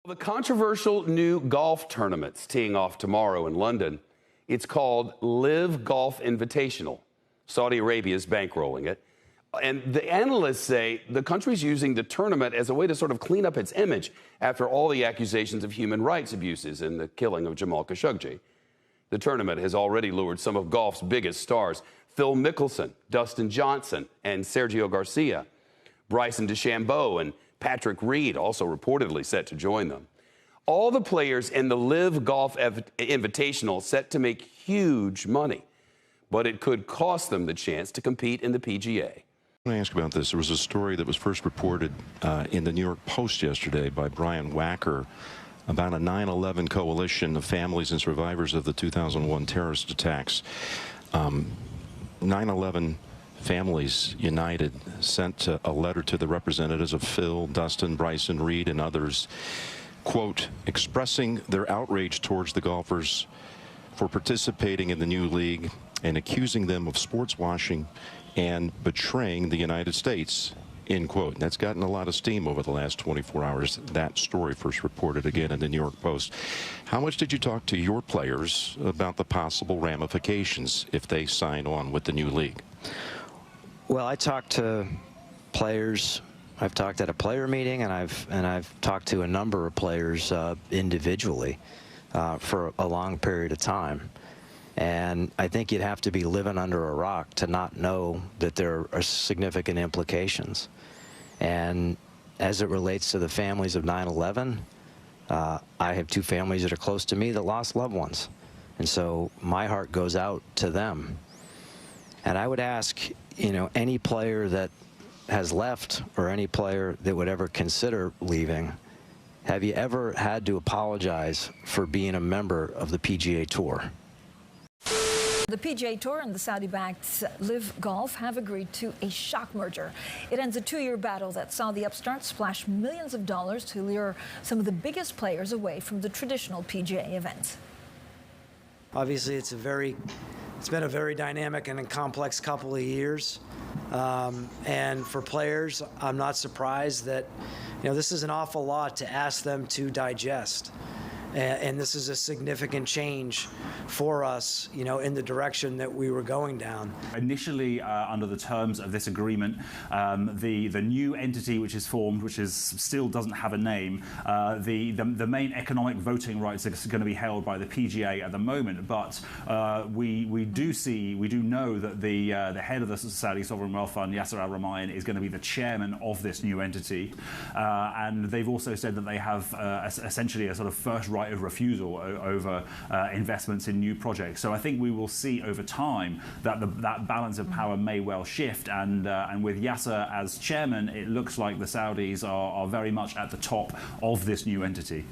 The controversial new golf tournament's teeing off tomorrow in London. It's called Liv Golf Invitational. Saudi Arabia is bankrolling it. And the analysts say the country's using the tournament as a way to sort of clean up its image after all the accusations of human rights abuses and the killing of Jamal Khashoggi. The tournament has already lured some of golf's biggest stars: Phil Mickelson, Dustin Johnson, and Sergio Garcia. Bryson DeChambeau and Patrick Reed also reportedly set to join them. All the players in the Liv Golf Invitational set to make huge money, but it could cost them the chance to compete in the PGA. I want to ask about this. There was a story that was first reported in the New York Post yesterday by Brian Wacker about a 9/11 coalition of families and survivors of the 2001 terrorist attacks. 9/11 Families United sent a letter to the representatives of Phil, Dustin, Bryson, Reed, and others, quote, expressing their outrage towards the golfers for participating in the new league and accusing them of sports washing and betraying the United States, end quote. And that's gotten a lot of steam over the last 24 hours. That story first reported again in the New York Post. How much did you talk to your players about the possible ramifications if they sign on with the new league? Well, I talked to players. I've talked at a player meeting, and I've talked to a number of players individually for a long period of time. And I think you'd have to be living under a rock to not know that there are significant implications. And as it relates to the families of 9/11, I have two families that are close to me that lost loved ones. And so my heart goes out to them. And I would ask, you know, any player that has left or any player that would ever consider leaving, have you ever had to apologize for being a member of the PGA Tour? The PGA Tour and the Saudi-backed Liv Golf have agreed to a shock merger. It ends a two-year battle that saw the upstart splash millions of dollars to lure some of the biggest players away from the traditional PGA events. Obviously, it's been a very dynamic and a complex couple of years. And for players, I'm not surprised that, you know, this is an awful lot to ask them to digest. And this is a significant change for us, you know, in the direction that we were going down. Initially, under the terms of this agreement, the new entity which is formed, which still doesn't have a name, the main economic voting rights are going to be held by the PGA at the moment. But we do know that the head of the Saudi Sovereign Wealth Fund, Yasser Al Rumayyan, is going to be the chairman of this new entity, and they've also said that they have essentially a sort of first right of refusal over investments in new projects. So I think we will see over time that that balance of power may well shift, and with Yasser as chairman, it looks like the Saudis are very much at the top of this new entity.